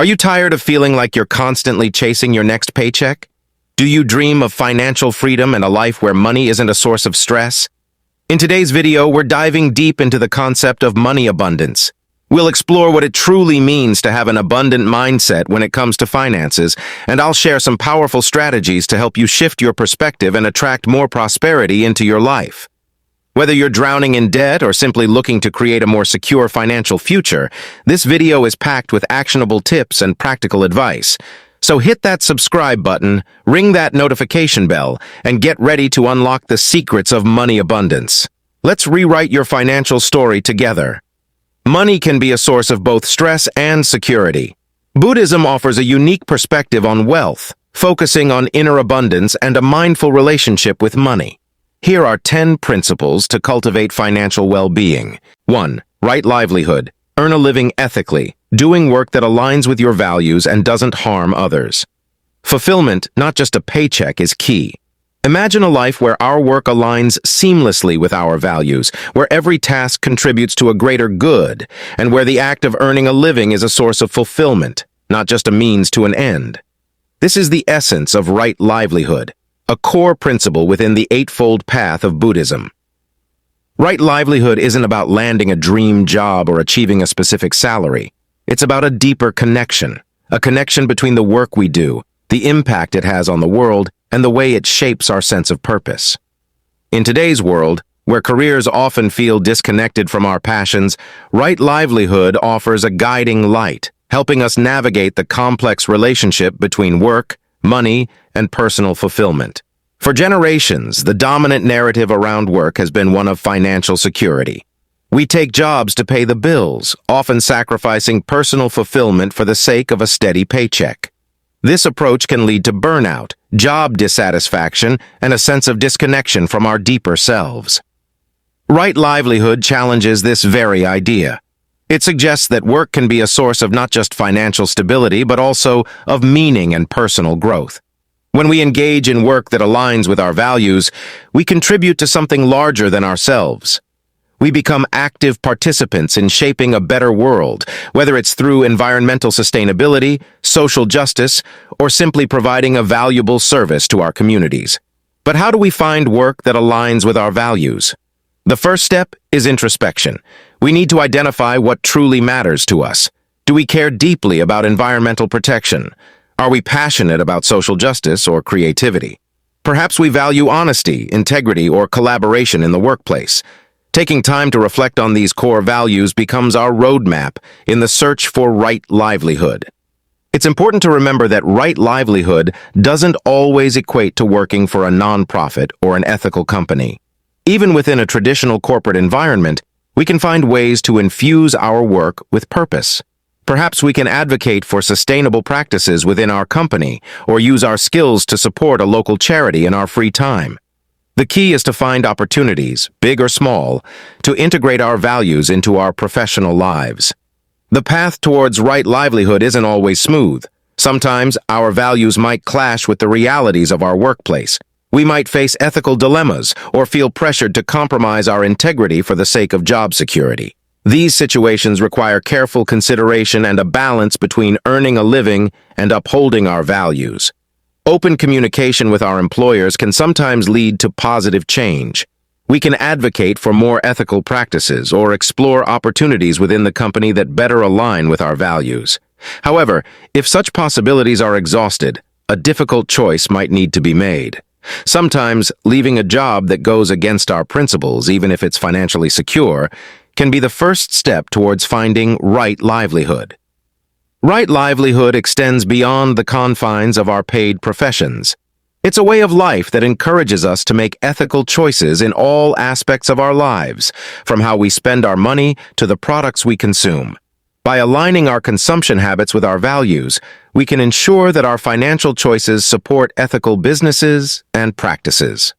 Are you tired of feeling like you're constantly chasing your next paycheck? Do you dream of financial freedom and a life where money isn't a source of stress? In today's video, we're diving deep into the concept of money abundance. We'll explore what it truly means to have an abundant mindset when it comes to finances, and I'll share some powerful strategies to help you shift your perspective and attract more prosperity into your life. Whether you're drowning in debt or simply looking to create a more secure financial future, this video is packed with actionable tips and practical advice. So hit that subscribe button, ring that notification bell, and get ready to unlock the secrets of money abundance. Let's rewrite your financial story together. Money can be a source of both stress and security. Buddhism offers a unique perspective on wealth, focusing on inner abundance and a mindful relationship with money. Here are 10 principles to cultivate financial well-being. 1. Right livelihood. Earn a living ethically, doing work that aligns with your values and doesn't harm others. Fulfillment, not just a paycheck, is key. Imagine a life where our work aligns seamlessly with our values, where every task contributes to a greater good, and where the act of earning a living is a source of fulfillment, not just a means to an end. This is the essence of right livelihood, a core principle within the Eightfold Path of Buddhism. Right livelihood isn't about landing a dream job or achieving a specific salary. It's about a deeper connection, a connection between the work we do, the impact it has on the world, and the way it shapes our sense of purpose. In today's world, where careers often feel disconnected from our passions, right livelihood offers a guiding light, helping us navigate the complex relationship between work, money, and personal fulfillment. For generations, the dominant narrative around work has been one of financial security. We take jobs to pay the bills, often sacrificing personal fulfillment for the sake of a steady paycheck. This approach can lead to burnout, job dissatisfaction, and a sense of disconnection from our deeper selves. Right livelihood challenges this very idea. It suggests that work can be a source of not just financial stability, but also of meaning and personal growth. When we engage in work that aligns with our values, we contribute to something larger than ourselves. We become active participants in shaping a better world, whether it's through environmental sustainability, social justice, or simply providing a valuable service to our communities. But how do we find work that aligns with our values? The first step is introspection. We need to identify what truly matters to us. Do we care deeply about environmental protection? Are we passionate about social justice or creativity? Perhaps we value honesty, integrity, or collaboration in the workplace. Taking time to reflect on these core values becomes our roadmap in the search for right livelihood. It's important to remember that right livelihood doesn't always equate to working for a nonprofit or an ethical company. Even within a traditional corporate environment, we can find ways to infuse our work with purpose. Perhaps we can advocate for sustainable practices within our company or use our skills to support a local charity in our free time. The key is to find opportunities, big or small, to integrate our values into our professional lives. The path towards right livelihood isn't always smooth. Sometimes our values might clash with the realities of our workplace. We might face ethical dilemmas or feel pressured to compromise our integrity for the sake of job security. These situations require careful consideration and a balance between earning a living and upholding our values. Open communication with our employers can sometimes lead to positive change. We can advocate for more ethical practices or explore opportunities within the company that better align with our values. However, if such possibilities are exhausted, a difficult choice might need to be made. Sometimes, leaving a job that goes against our principles, even if it's financially secure, can be the first step towards finding right livelihood. Right livelihood extends beyond the confines of our paid professions. It's a way of life that encourages us to make ethical choices in all aspects of our lives, from how we spend our money to the products we consume. By aligning our consumption habits with our values, we can ensure that our financial choices support ethical businesses and practices.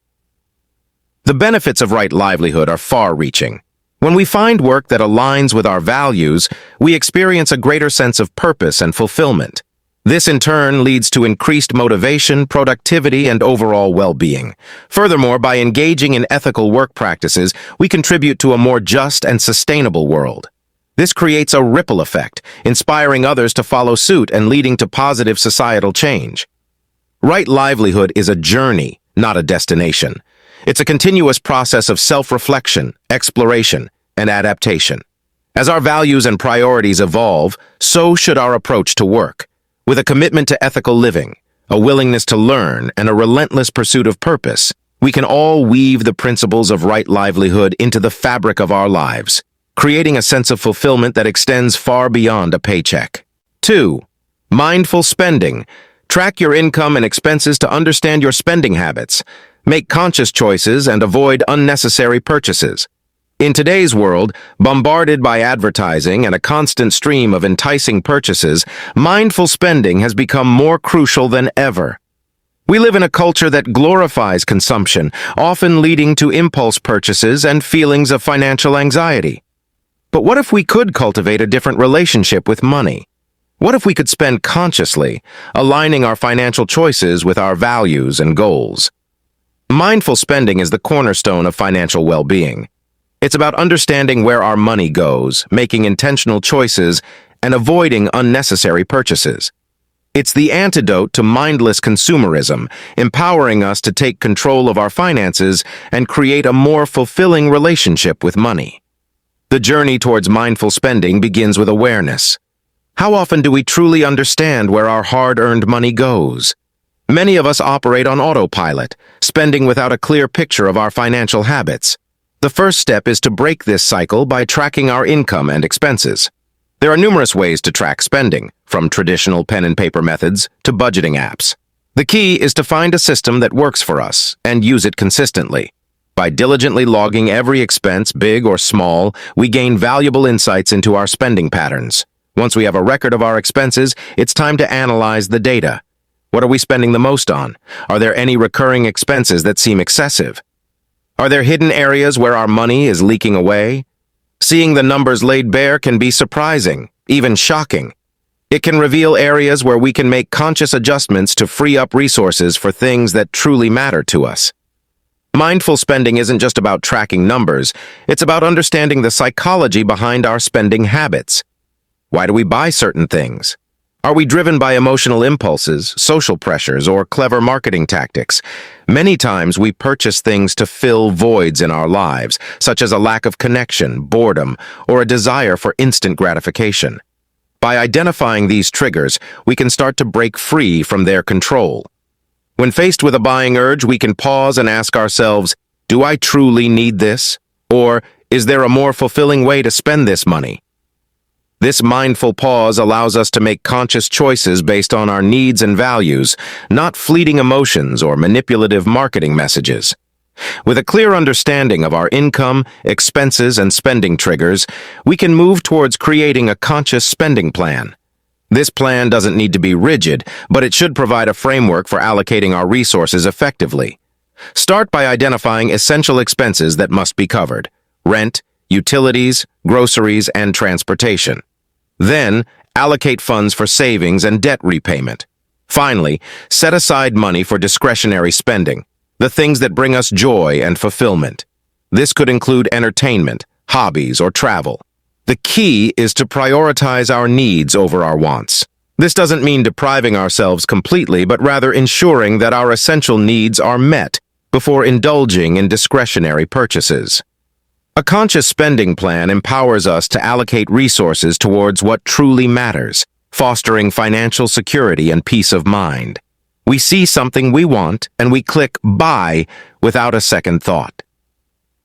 The benefits of right livelihood are far-reaching. When we find work that aligns with our values, we experience a greater sense of purpose and fulfillment. This in turn leads to increased motivation, productivity, and overall well-being. Furthermore, by engaging in ethical work practices, we contribute to a more just and sustainable world. This creates a ripple effect, inspiring others to follow suit and leading to positive societal change. Right livelihood is a journey, not a destination. It's a continuous process of self-reflection, exploration, and adaptation. As our values and priorities evolve, so should our approach to work. With a commitment to ethical living, a willingness to learn, and a relentless pursuit of purpose, we can all weave the principles of right livelihood into the fabric of our lives, creating a sense of fulfillment that extends far beyond a paycheck. 2. Mindful spending. Track your income and expenses to understand your spending habits. Make conscious choices and avoid unnecessary purchases. In today's world, bombarded by advertising and a constant stream of enticing purchases, mindful spending has become more crucial than ever. We live in a culture that glorifies consumption, often leading to impulse purchases and feelings of financial anxiety. But what if we could cultivate a different relationship with money? What if we could spend consciously, aligning our financial choices with our values and goals? Mindful spending is the cornerstone of financial well-being. It's about understanding where our money goes, making intentional choices, and avoiding unnecessary purchases. It's the antidote to mindless consumerism, empowering us to take control of our finances and create a more fulfilling relationship with money. The journey towards mindful spending begins with awareness. How often do we truly understand where our hard-earned money goes? Many of us operate on autopilot, spending without a clear picture of our financial habits. The first step is to break this cycle by tracking our income and expenses. There are numerous ways to track spending, from traditional pen and paper methods to budgeting apps. The key is to find a system that works for us and use it consistently. By diligently logging every expense, big or small, we gain valuable insights into our spending patterns. Once we have a record of our expenses, it's time to analyze the data. What are we spending the most on? Are there any recurring expenses that seem excessive? Are there hidden areas where our money is leaking away? Seeing the numbers laid bare can be surprising, even shocking. It can reveal areas where we can make conscious adjustments to free up resources for things that truly matter to us. Mindful spending isn't just about tracking numbers, it's about understanding the psychology behind our spending habits. Why do we buy certain things? Are we driven by emotional impulses, social pressures, or clever marketing tactics? Many times we purchase things to fill voids in our lives, such as a lack of connection, boredom, or a desire for instant gratification. By identifying these triggers, we can start to break free from their control. When faced with a buying urge, we can pause and ask ourselves, do I truly need this? Or is there a more fulfilling way to spend this money? This mindful pause allows us to make conscious choices based on our needs and values, not fleeting emotions or manipulative marketing messages. With a clear understanding of our income, expenses, and spending triggers, we can move towards creating a conscious spending plan. This plan doesn't need to be rigid, but it should provide a framework for allocating our resources effectively. Start by identifying essential expenses that must be covered: rent, utilities, groceries, and transportation. Then, allocate funds for savings and debt repayment. Finally, set aside money for discretionary spending, the things that bring us joy and fulfillment. This could include entertainment, hobbies, or travel. The key is to prioritize our needs over our wants. This doesn't mean depriving ourselves completely, but rather ensuring that our essential needs are met before indulging in discretionary purchases. A conscious spending plan empowers us to allocate resources towards what truly matters, fostering financial security and peace of mind. We see something we want and we click buy without a second thought.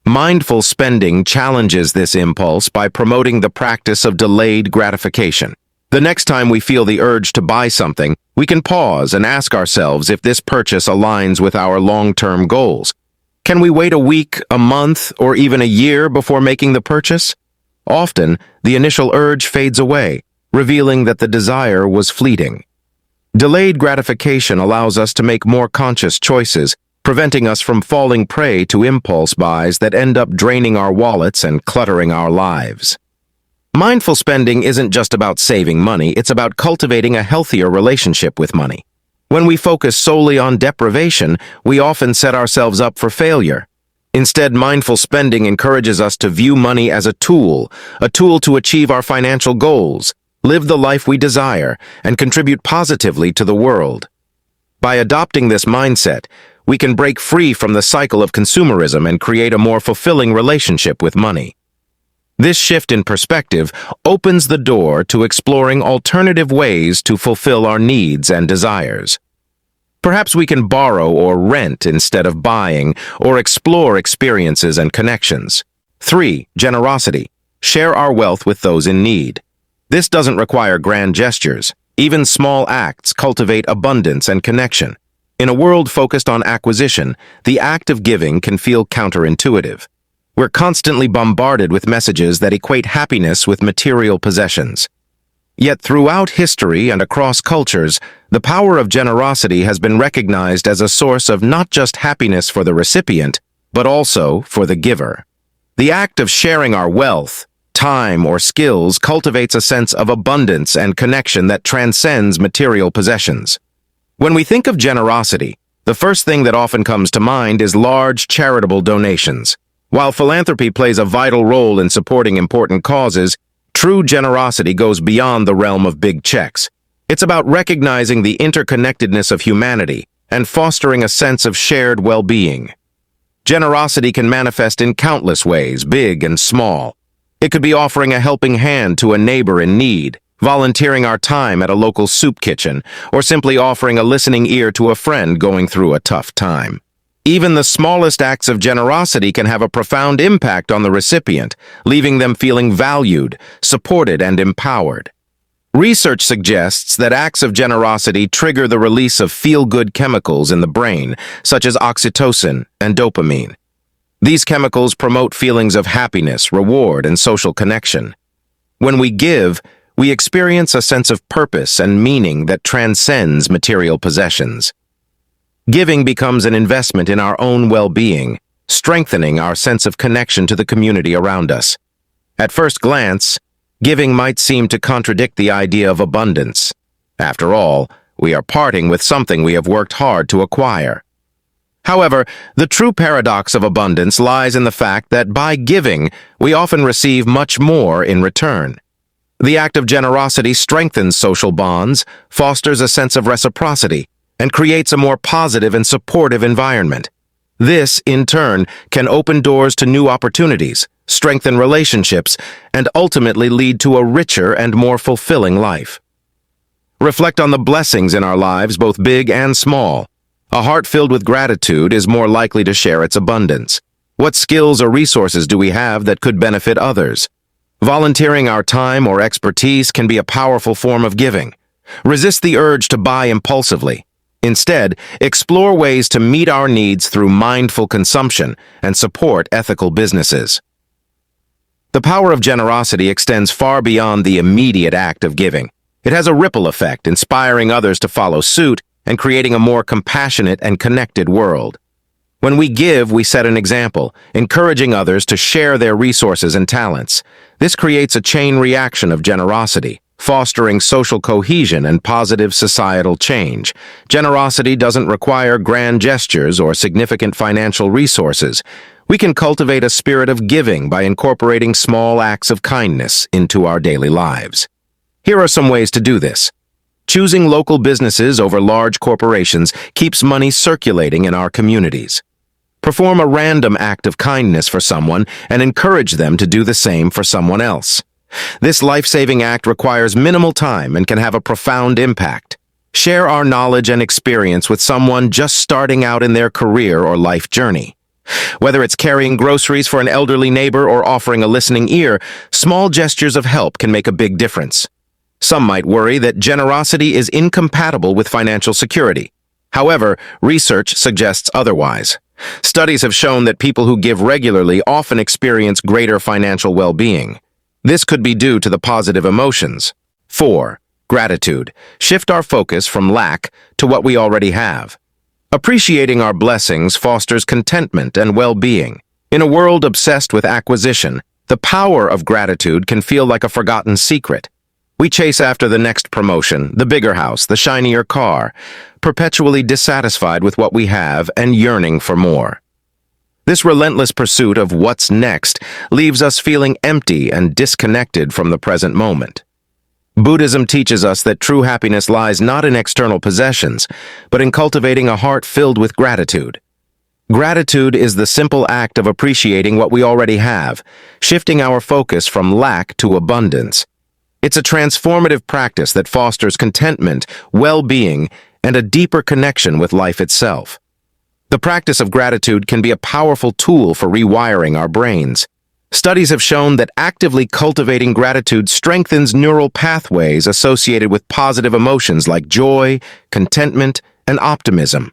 Mindful spending challenges this impulse by promoting the practice of delayed gratification. The next time we feel the urge to buy something, we can pause and ask ourselves if this purchase aligns with our long-term goals. Can we wait a week, a month, or even a year before making the purchase? Often, the initial urge fades away, revealing that the desire was fleeting. Delayed gratification allows us to make more conscious choices, preventing us from falling prey to impulse buys that end up draining our wallets and cluttering our lives. Mindful spending isn't just about saving money, it's about cultivating a healthier relationship with money. When we focus solely on deprivation, we often set ourselves up for failure. Instead, mindful spending encourages us to view money as a tool to achieve our financial goals, live the life we desire, and contribute positively to the world. By adopting this mindset, we can break free from the cycle of consumerism and create a more fulfilling relationship with money. This shift in perspective opens the door to exploring alternative ways to fulfill our needs and desires. Perhaps we can borrow or rent instead of buying, or explore experiences and connections. 3. Generosity. Share our wealth with those in need. This doesn't require grand gestures. Even small acts cultivate abundance and connection. In a world focused on acquisition, the act of giving can feel counterintuitive. We're constantly bombarded with messages that equate happiness with material possessions. Yet throughout history and across cultures, the power of generosity has been recognized as a source of not just happiness for the recipient, but also for the giver. The act of sharing our wealth, time, or skills cultivates a sense of abundance and connection that transcends material possessions. When we think of generosity, the first thing that often comes to mind is large charitable donations. While philanthropy plays a vital role in supporting important causes, true generosity goes beyond the realm of big checks. It's about recognizing the interconnectedness of humanity and fostering a sense of shared well-being. Generosity can manifest in countless ways, big and small. It could be offering a helping hand to a neighbor in need, volunteering our time at a local soup kitchen, or simply offering a listening ear to a friend going through a tough time. Even the smallest acts of generosity can have a profound impact on the recipient, leaving them feeling valued, supported, and empowered. Research suggests that acts of generosity trigger the release of feel-good chemicals in the brain, such as oxytocin and dopamine. These chemicals promote feelings of happiness, reward, and social connection. When we give, we experience a sense of purpose and meaning that transcends material possessions. Giving becomes an investment in our own well-being, strengthening our sense of connection to the community around us. At first glance, giving might seem to contradict the idea of abundance. After all, we are parting with something we have worked hard to acquire. However, the true paradox of abundance lies in the fact that by giving, we often receive much more in return. The act of generosity strengthens social bonds, fosters a sense of reciprocity, and creates a more positive and supportive environment. This, in turn, can open doors to new opportunities, strengthen relationships, and ultimately lead to a richer and more fulfilling life. Reflect on the blessings in our lives, both big and small. A heart filled with gratitude is more likely to share its abundance. What skills or resources do we have that could benefit others? Volunteering our time or expertise can be a powerful form of giving. Resist the urge to buy impulsively. Instead, explore ways to meet our needs through mindful consumption and support ethical businesses. The power of generosity extends far beyond the immediate act of giving. It has a ripple effect, inspiring others to follow suit and creating a more compassionate and connected world. When we give, we set an example, encouraging others to share their resources and talents. This creates a chain reaction of generosity, fostering social cohesion and positive societal change. Generosity doesn't require grand gestures or significant financial resources. We can cultivate a spirit of giving by incorporating small acts of kindness into our daily lives. Here are some ways to do this. Choosing local businesses over large corporations keeps money circulating in our communities. Perform a random act of kindness for someone and encourage them to do the same for someone else. This life-saving act requires minimal time and can have a profound impact. Share our knowledge and experience with someone just starting out in their career or life journey. Whether it's carrying groceries for an elderly neighbor or offering a listening ear, small gestures of help can make a big difference. Some might worry that generosity is incompatible with financial security. However, research suggests otherwise. Studies have shown that people who give regularly often experience greater financial well-being. This could be due to the positive emotions. 4. Gratitude. Shift our focus from lack to what we already have. Appreciating our blessings fosters contentment and well-being. In a world obsessed with acquisition, the power of gratitude can feel like a forgotten secret. We chase after the next promotion, the bigger house, the shinier car, perpetually dissatisfied with what we have and yearning for more. This relentless pursuit of what's next leaves us feeling empty and disconnected from the present moment. Buddhism teaches us that true happiness lies not in external possessions, but in cultivating a heart filled with gratitude. Gratitude is the simple act of appreciating what we already have, shifting our focus from lack to abundance. It's a transformative practice that fosters contentment, well-being, and a deeper connection with life itself. The practice of gratitude can be a powerful tool for rewiring our brains. Studies have shown that actively cultivating gratitude strengthens neural pathways associated with positive emotions like joy, contentment, and optimism.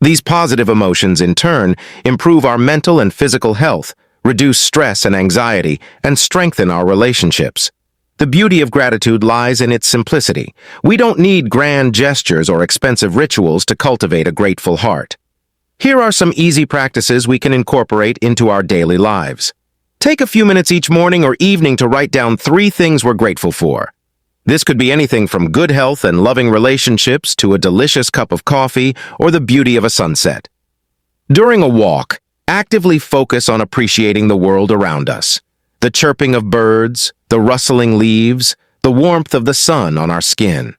These positive emotions, in turn, improve our mental and physical health, reduce stress and anxiety, and strengthen our relationships. The beauty of gratitude lies in its simplicity. We don't need grand gestures or expensive rituals to cultivate a grateful heart. Here are some easy practices we can incorporate into our daily lives. Take a few minutes each morning or evening to write down 3 things we're grateful for. This could be anything from good health and loving relationships to a delicious cup of coffee or the beauty of a sunset. During a walk, actively focus on appreciating the world around us. The chirping of birds, the rustling leaves, the warmth of the sun on our skin.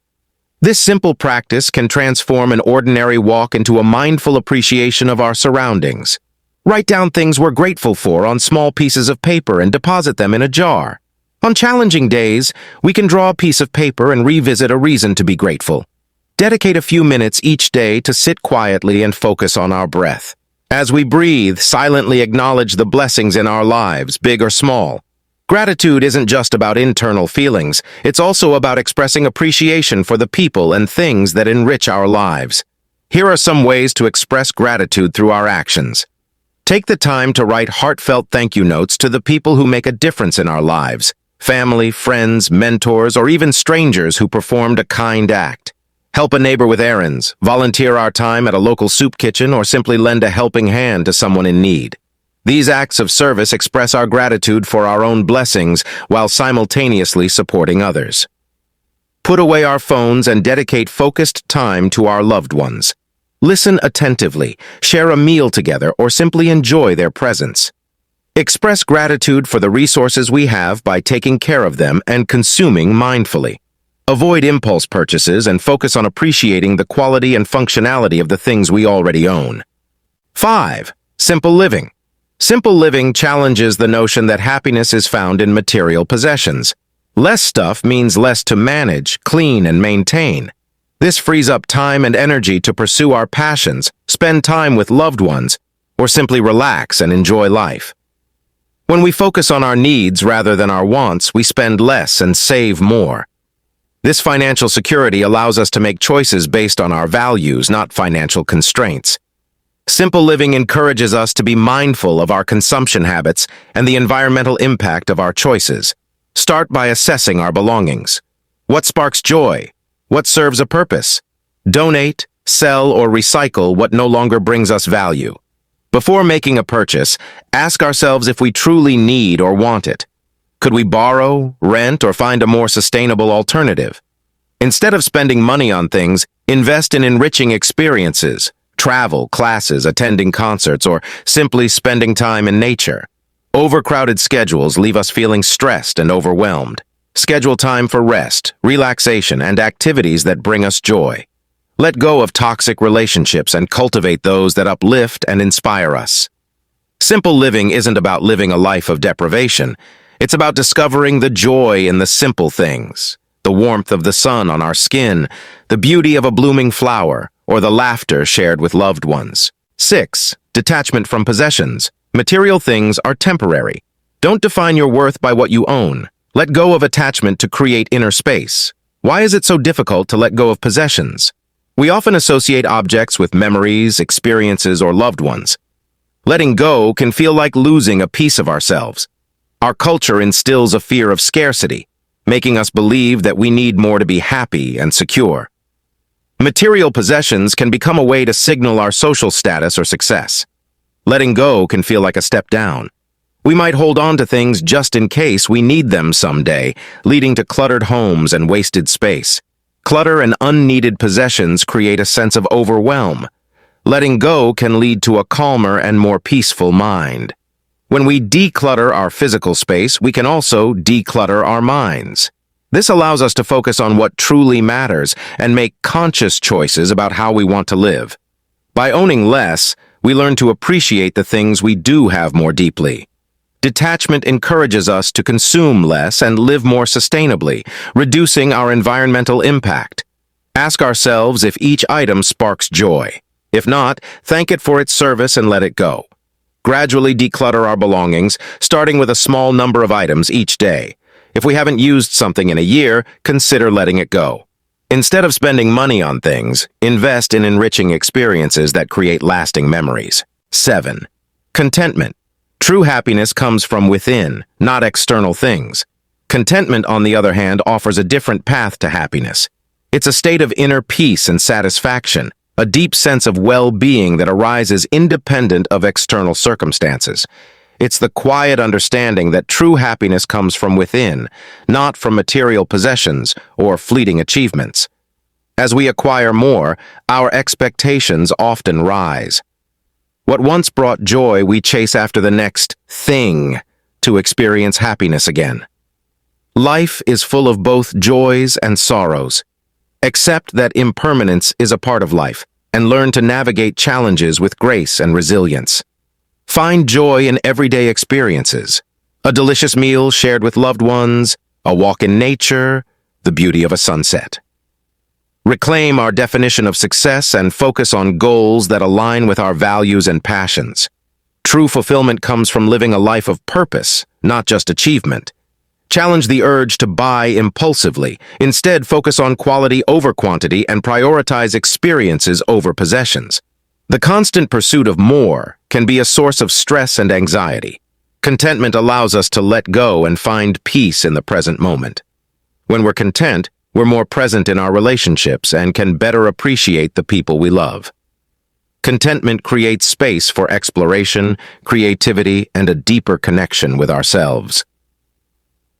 This simple practice can transform an ordinary walk into a mindful appreciation of our surroundings. Write down things we're grateful for on small pieces of paper and deposit them in a jar. On challenging days, we can draw a piece of paper and revisit a reason to be grateful. Dedicate a few minutes each day to sit quietly and focus on our breath. As we breathe, silently acknowledge the blessings in our lives, big or small. Gratitude isn't just about internal feelings, it's also about expressing appreciation for the people and things that enrich our lives. Here are some ways to express gratitude through our actions. Take the time to write heartfelt thank you notes to the people who make a difference in our lives. Family, friends, mentors, or even strangers who performed a kind act. Help a neighbor with errands, volunteer our time at a local soup kitchen, or simply lend a helping hand to someone in need. These acts of service express our gratitude for our own blessings while simultaneously supporting others. Put away our phones and dedicate focused time to our loved ones. Listen attentively, share a meal together, or simply enjoy their presence. Express gratitude for the resources we have by taking care of them and consuming mindfully. Avoid impulse purchases and focus on appreciating the quality and functionality of the things we already own. 5. Simple living. Simple living challenges the notion that happiness is found in material possessions. Less stuff means less to manage, clean, and maintain. This frees up time and energy to pursue our passions, spend time with loved ones, or simply relax and enjoy life. When we focus on our needs rather than our wants, we spend less and save more. This financial security allows us to make choices based on our values, not financial constraints. Simple living encourages us to be mindful of our consumption habits and the environmental impact of our choices. Start by assessing our belongings. What sparks joy? What serves a purpose? Donate, sell, or recycle what no longer brings us value. Before making a purchase, ask ourselves if we truly need or want it. Could we borrow, rent, or find a more sustainable alternative? Instead of spending money on things, invest in enriching experiences, travel, classes, attending concerts, or simply spending time in nature. Overcrowded schedules leave us feeling stressed and overwhelmed. Schedule time for rest, relaxation, and activities that bring us joy. Let go of toxic relationships and cultivate those that uplift and inspire us. Simple living isn't about living a life of deprivation. It's about discovering the joy in the simple things, the warmth of the sun on our skin, the beauty of a blooming flower, or the laughter shared with loved ones. 6. Detachment from possessions. Material things are temporary. Don't define your worth by what you own. Let go of attachment to create inner space. Why is it so difficult to let go of possessions? We often associate objects with memories, experiences, or loved ones. Letting go can feel like losing a piece of ourselves. Our culture instills a fear of scarcity, making us believe that we need more to be happy and secure. Material possessions can become a way to signal our social status or success. Letting go can feel like a step down. We might hold on to things just in case we need them someday, leading to cluttered homes and wasted space. Clutter and unneeded possessions create a sense of overwhelm. Letting go can lead to a calmer and more peaceful mind. When we declutter our physical space, we can also declutter our minds. This allows us to focus on what truly matters and make conscious choices about how we want to live. By owning less, we learn to appreciate the things we do have more deeply. Detachment encourages us to consume less and live more sustainably, reducing our environmental impact. Ask ourselves if each item sparks joy. If not, thank it for its service and let it go. Gradually declutter our belongings, starting with a small number of items each day. If we haven't used something in a year, consider letting it go. Instead of spending money on things, invest in enriching experiences that create lasting memories. 7. Contentment. True happiness comes from within, not external things. Contentment, on the other hand, offers a different path to happiness. It's a state of inner peace and satisfaction, a deep sense of well-being that arises independent of external circumstances. It's the quiet understanding that true happiness comes from within, not from material possessions or fleeting achievements. As we acquire more, our expectations often rise. What once brought joy, we chase after the next thing to experience happiness again. Life is full of both joys and sorrows. Accept that impermanence is a part of life and learn to navigate challenges with grace and resilience. Find joy in everyday experiences. A delicious meal shared with loved ones, a walk in nature, the beauty of a sunset. Reclaim our definition of success and focus on goals that align with our values and passions. True fulfillment comes from living a life of purpose, not just achievement. Challenge the urge to buy impulsively. Instead, focus on quality over quantity and prioritize experiences over possessions. The constant pursuit of more can be a source of stress and anxiety. Contentment allows us to let go and find peace in the present moment. When we're content, we're more present in our relationships and can better appreciate the people we love. Contentment creates space for exploration, creativity, and a deeper connection with ourselves.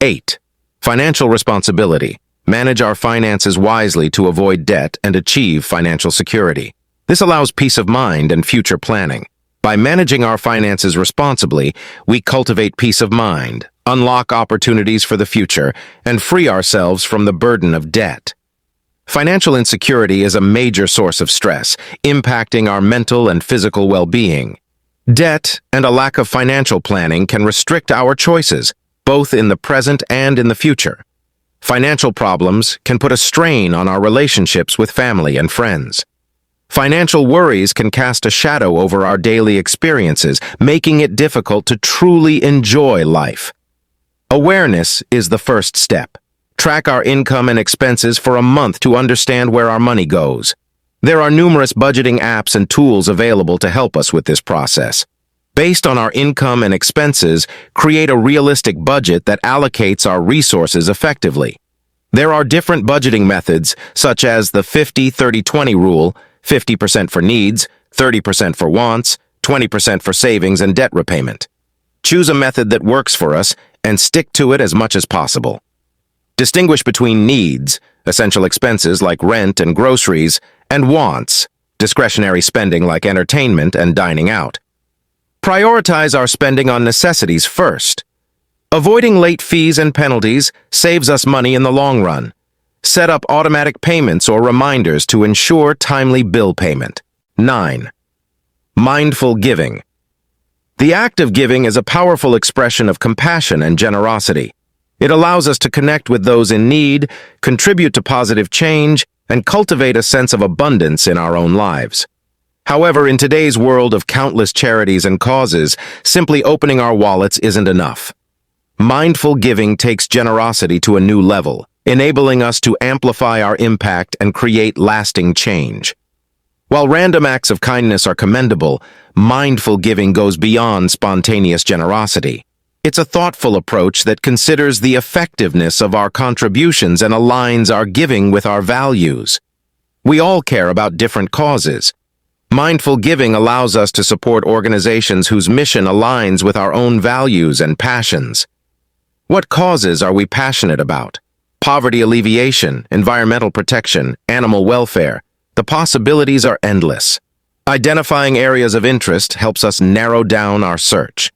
8. Financial responsibility. Manage our finances wisely to avoid debt and achieve financial security. This allows peace of mind and future planning. By managing our finances responsibly, we cultivate peace of mind, unlock opportunities for the future, and free ourselves from the burden of debt. Financial insecurity is a major source of stress, impacting our mental and physical well-being. Debt and a lack of financial planning can restrict our choices, both in the present and in the future. Financial problems can put a strain on our relationships with family and friends. Financial worries can cast a shadow over our daily experiences, making it difficult to truly enjoy life. Awareness is the first step. Track our income and expenses for a month to understand where our money goes. There are numerous budgeting apps and tools available to help us with this process. Based on our income and expenses, create a realistic budget that allocates our resources effectively. There are different budgeting methods, such as the 50-30-20 rule, 50% for needs, 30% for wants, 20% for savings and debt repayment. Choose a method that works for us and stick to it as much as possible. Distinguish between needs, essential expenses like rent and groceries, and wants, discretionary spending like entertainment and dining out. Prioritize our spending on necessities first. Avoiding late fees and penalties saves us money in the long run. Set up automatic payments or reminders to ensure timely bill payment. 9. Mindful giving. The act of giving is a powerful expression of compassion and generosity. It allows us to connect with those in need, contribute to positive change, and cultivate a sense of abundance in our own lives. However, in today's world of countless charities and causes, simply opening our wallets isn't enough. Mindful giving takes generosity to a new level, enabling us to amplify our impact and create lasting change. While random acts of kindness are commendable, mindful giving goes beyond spontaneous generosity. It's a thoughtful approach that considers the effectiveness of our contributions and aligns our giving with our values. We all care about different causes. Mindful giving allows us to support organizations whose mission aligns with our own values and passions. What causes are we passionate about? Poverty alleviation, environmental protection, animal welfare. The possibilities are endless. Identifying areas of interest helps us narrow down our search.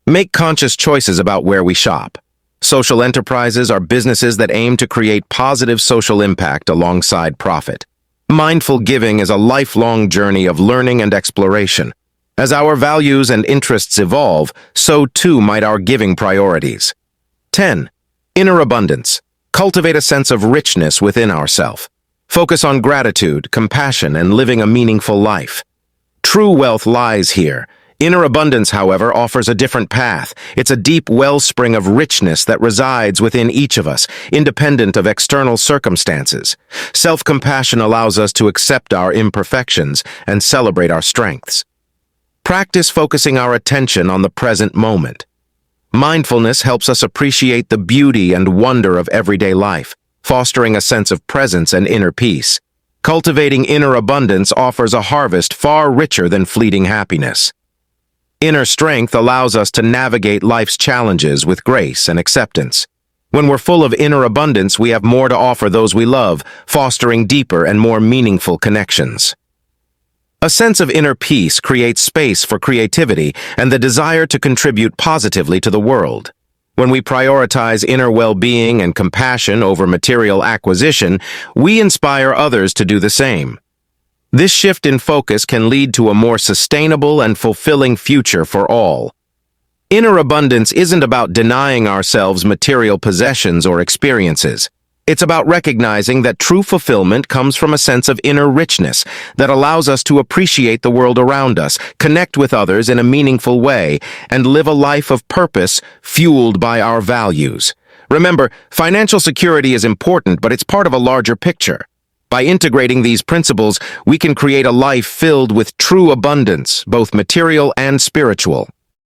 Make conscious choices about where we shop. Social enterprises are businesses that aim to create positive social impact alongside profit. Mindful giving is a lifelong journey of learning and exploration. As our values and interests evolve, so too might our giving priorities. 10. Inner abundance. Cultivate a sense of richness within ourselves. Focus on gratitude, compassion, and living a meaningful life. True wealth lies here. Inner abundance, however, offers a different path. It's a deep wellspring of richness that resides within each of us, independent of external circumstances. Self-compassion allows us to accept our imperfections and celebrate our strengths. Practice focusing our attention on the present moment. Mindfulness helps us appreciate the beauty and wonder of everyday life, fostering a sense of presence and inner peace. Cultivating inner abundance offers a harvest far richer than fleeting happiness. Inner strength allows us to navigate life's challenges with grace and acceptance. When we're full of inner abundance, we have more to offer those we love, fostering deeper and more meaningful connections. A sense of inner peace creates space for creativity and the desire to contribute positively to the world. When we prioritize inner well-being and compassion over material acquisition, we inspire others to do the same. This shift in focus can lead to a more sustainable and fulfilling future for all. Inner abundance isn't about denying ourselves material possessions or experiences. It's about recognizing that true fulfillment comes from a sense of inner richness that allows us to appreciate the world around us, connect with others in a meaningful way, and live a life of purpose fueled by our values. Remember, financial security is important, but it's part of a larger picture. By integrating these principles, we can create a life filled with true abundance, both material and spiritual.